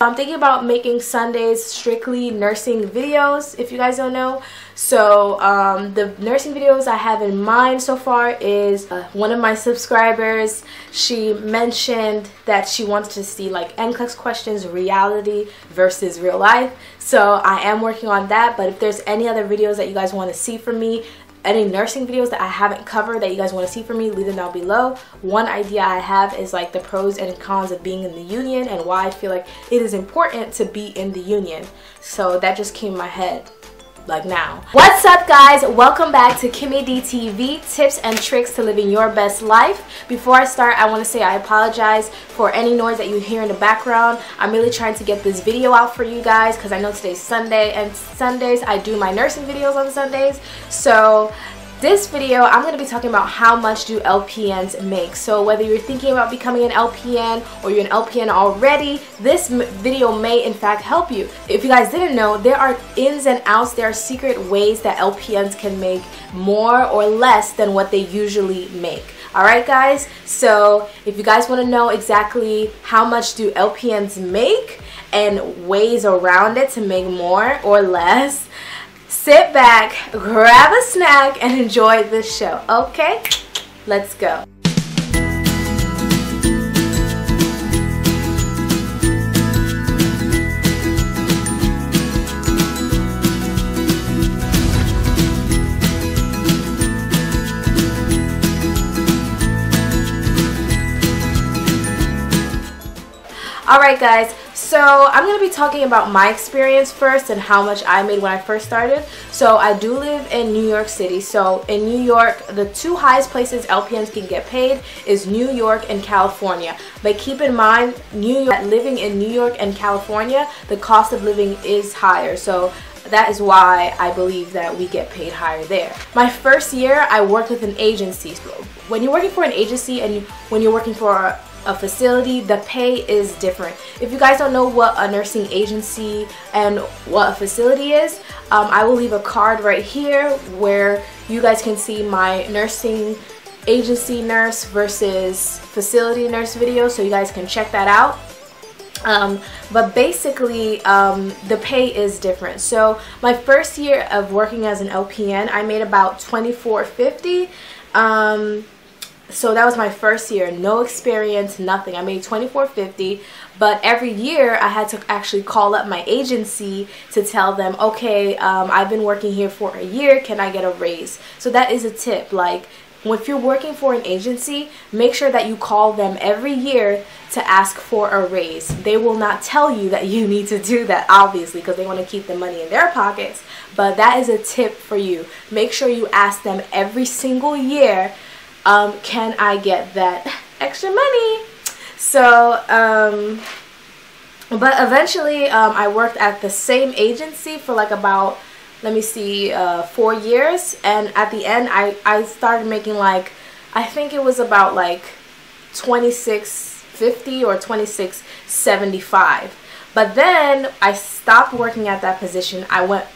I'm thinking about making Sundays strictly nursing videos, if you guys don't know. So the nursing videos I have in mind so far is one of my subscribers. She mentioned that she wants to see like NCLEX questions, reality versus real life. So I am working on that, but if there's any other videos that you guys want to see from me, any nursing videos that I haven't covered that you guys want to see from me, leave them down below. One idea I have is like the pros and cons of being in the union and why I feel like it is important to be in the union. So that just came in my head like now. What's up guys? Welcome back to KimmyDTV, tips and tricks to living your best life. Before I start, I want to say I apologize for any noise that you hear in the background. I'm really trying to get this video out for you guys because I know today's Sunday, and Sundays I do my nursing videos on Sundays. So this video, I'm going to be talking about how much do LPNs make. So whether you're thinking about becoming an LPN or you're an LPN already, this video may in fact help you. If you guys didn't know, there are ins and outs, there are secret ways that LPNs can make more or less than what they usually make. Alright guys, so if you guys want to know exactly how much do LPNs make and ways around it to make more or less, sit back, grab a snack, and enjoy this show, okay? Let's go. Alright guys, so I'm going to be talking about my experience first and how much I made when I first started. So I do live in New York City. So in New York, the two highest places LPNs can get paid is New York and California. But keep in mind, living in New York and California, the cost of living is higher. So that is why I believe that we get paid higher there. My first year, I worked with an agency. When you're working for an agency and when you're working for a facility, the pay is different. If you guys don't know what a nursing agency and what a facility is, I will leave a card right here where you guys can see my nursing agency nurse versus facility nurse video, so you guys can check that out. But basically the pay is different. So my first year of working as an LPN, I made about $24.50. So that was my first year, no experience, nothing. I made $24.50, but every year I had to actually call up my agency to tell them, okay, I've been working here for a year, can I get a raise? So that is a tip. Like, if you're working for an agency, make sure that you call them every year to ask for a raise. They will not tell you that you need to do that, obviously, because they want to keep the money in their pockets. But that is a tip for you. Make sure you ask them every single year, can I get that extra money? So but eventually I worked at the same agency for like about, let me see, 4 years, and at the end I started making like, I think it was about like $26.50 or $26.75. But then I stopped working at that position. I went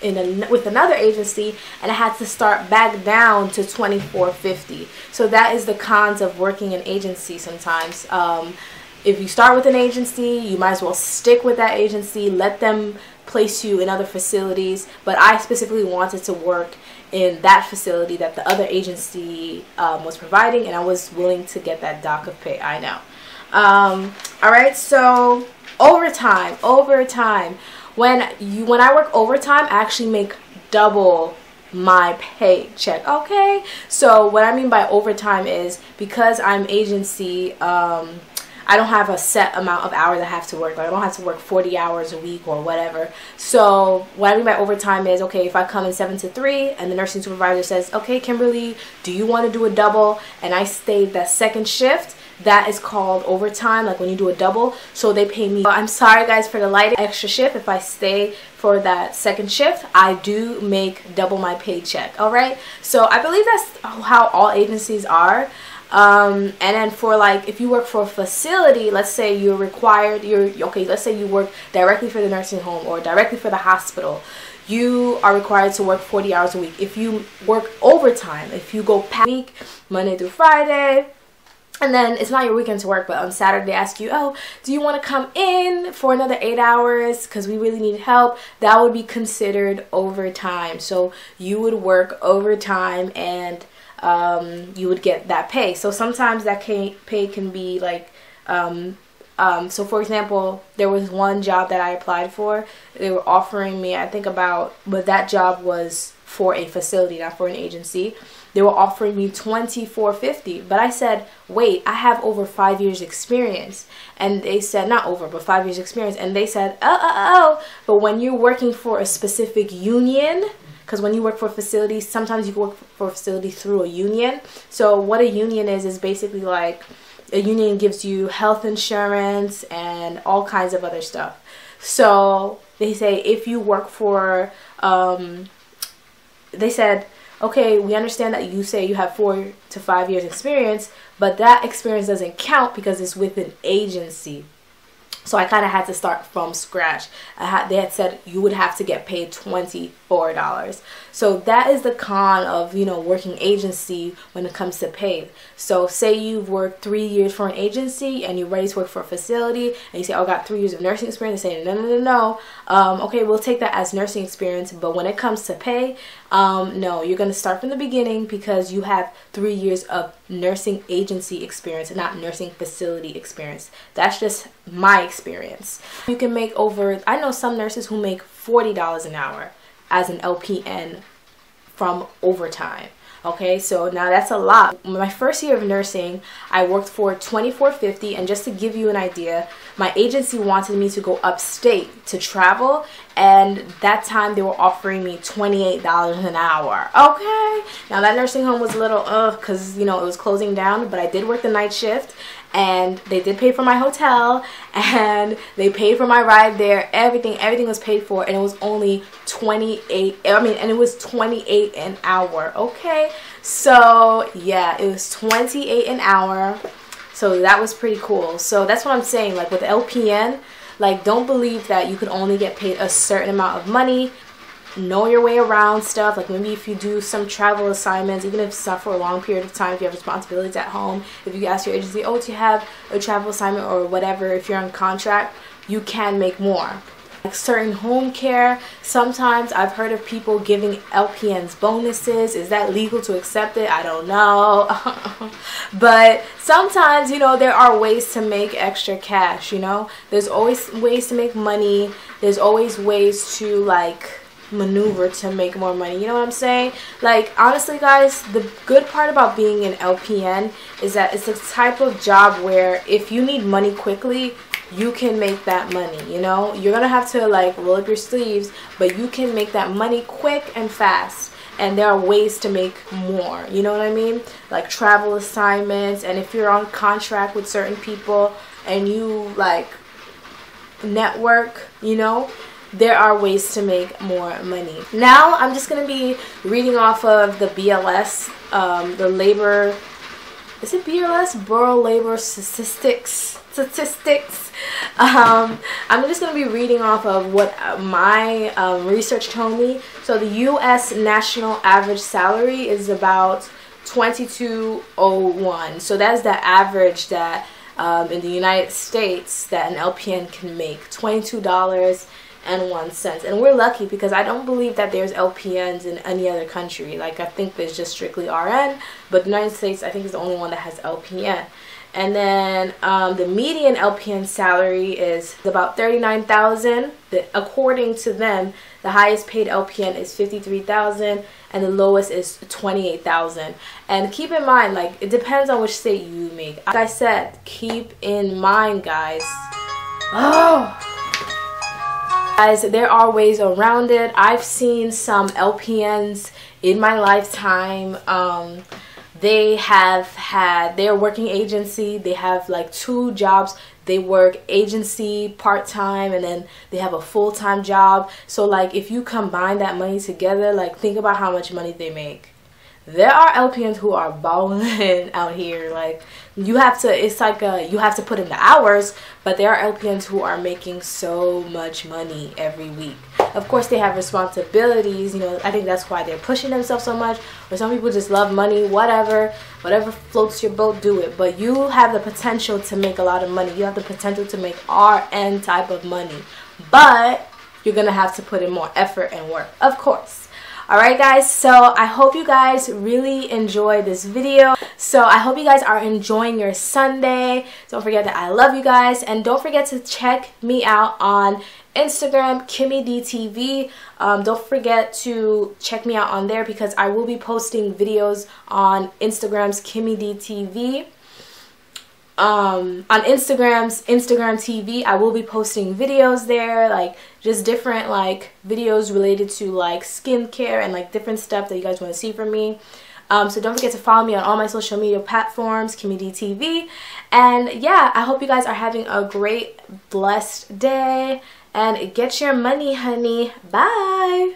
with another agency, and I had to start back down to $24.50. So that is the cons of working in agency sometimes. If you start with an agency, you might as well stick with that agency. Let them place you in other facilities. But I specifically wanted to work in that facility that the other agency was providing, and I was willing to get that dock of pay. I know. Alright, so overtime. When I work overtime, I actually make double my paycheck. Okay, so what I mean by overtime is, because I'm agency, I don't have a set amount of hours I have to work. Like, I don't have to work 40 hours a week or whatever. So what I mean by overtime is, okay, if I come in 7 to 3 and the nursing supervisor says, okay, Kimberly, do you want to do a double? And I stay that second shift, that is called overtime, like when you do a double. So they pay me. I'm sorry guys for the light extra shift. If I stay for that second shift, I do make double my paycheck. Alright, so I believe that's how all agencies are. And then for like, if you work for a facility, let's say you're required, let's say you work directly for the nursing home or directly for the hospital, you are required to work 40 hours a week. If you work overtime, if you go past week, Monday through Friday, And then it's not your weekend to work, but on Saturday they ask you, oh, do you want to come in for another 8 hours because we really need help? That would be considered overtime. So you would work overtime and you would get that pay. So sometimes that pay can be like, so for example, there was one job that I applied for. They were offering me, I think but that job was for a facility, not for an agency. They were offering me $24.50, but I said, wait, I have over 5 years experience. And they said, not over, but 5 years experience. And they said, but when you're working for a specific union, because when you work for a facility, sometimes you can work for a facility through a union. So what a union is basically like, a union gives you health insurance and all kinds of other stuff. So they say if you work for, they said, okay, we understand that you say you have 4 to 5 years experience, but that experience doesn't count because it's with an agency. So I kind of had to start from scratch. They had said you would have to get paid $24. So that is the con of, you know, working agency when it comes to pay. So say you've worked 3 years for an agency and you're ready to work for a facility, and you say, oh, I got 3 years of nursing experience. They say, no. Okay, we'll take that as nursing experience. But when it comes to pay, no, you're going to start from the beginning because you have 3 years of nursing agency experience and not nursing facility experience. That's just my experience. You can make over, I know some nurses who make $40 an hour as an LPN from overtime. Okay, so now that's a lot. My first year of nursing, I worked for $24.50, and just to give you an idea, my agency wanted me to go upstate to travel, and that time they were offering me $28 an hour. Okay, now that nursing home was a little because you know it was closing down, but I did work the night shift, and they did pay for my hotel, and they paid for my ride there. Everything was paid for, and it was only and it was $28 an hour. Okay, so yeah, it was $28 an hour. So that was pretty cool. So that's what I'm saying, like with LPN, like don't believe that you could only get paid a certain amount of money. Know your way around stuff. Like maybe if you do some travel assignments, even if it's not for a long period of time, if you have responsibilities at home, if you ask your agency, oh, do you have a travel assignment or whatever, if you're on contract, you can make more. Like certain home care, sometimes I've heard of people giving LPNs bonuses. Is that legal to accept it? I don't know. But sometimes, you know, there are ways to make extra cash, you know. There's always ways to make money. There's always ways to like maneuver to make more money, you know what I'm saying? Like honestly guys, the good part about being an LPN is that it's a type of job where if you need money quickly, you can make that money, you know. You're gonna have to like roll up your sleeves, but you can make that money quick and fast, and there are ways to make more, you know what I mean? Like travel assignments, and if you're on contract with certain people and you like network, you know, there are ways to make more money. Now I'm just going to be reading off of the BLS, the labor, is it BLS? Borough Labor Statistics. I'm just going to be reading off of what my research told me. So the U.S. national average salary is about $22.01. So that's the average that in the United States that an LPN can make, $22.01. And we're lucky because I don't believe that there's LPNs in any other country. Like I think there's just strictly RN, but the United States I think is the only one that has LPN. And then the median LPN salary is about $39,000. According to them, the highest paid LPN is $53,000 and the lowest is $28,000. And keep in mind, like it depends on which state you make. Like I said, keep in mind, guys. Guys, there are ways around it. I've seen some LPNs in my lifetime. They're working agency. They have like 2 jobs. They work agency part-time and then they have a full-time job. So like if you combine that money together, like think about how much money they make. There are LPNs who are balling out here. Like you have to, it's like you have to put in the hours, but there are LPNs who are making so much money every week. Of course they have responsibilities, you know, I think that's why they're pushing themselves so much. Or some people just love money, whatever floats your boat, do it. But you have the potential to make a lot of money. You have the potential to make RN type of money, but you're gonna have to put in more effort and work, of course. Alright guys, so I hope you guys really enjoy this video. So I hope you guys are enjoying your Sunday. Don't forget that I love you guys, and don't forget to check me out on Instagram, KimmyDTV. Don't forget to check me out on there because I will be posting videos on Instagram's KimmyDTV. On Instagram TV, I will be posting videos there, like just different like videos related to like skincare and like different stuff that you guys want to see from me. So don't forget to follow me on all my social media platforms, KimmyDTV. And yeah, I hope you guys are having a great, blessed day, and get your money, honey. Bye.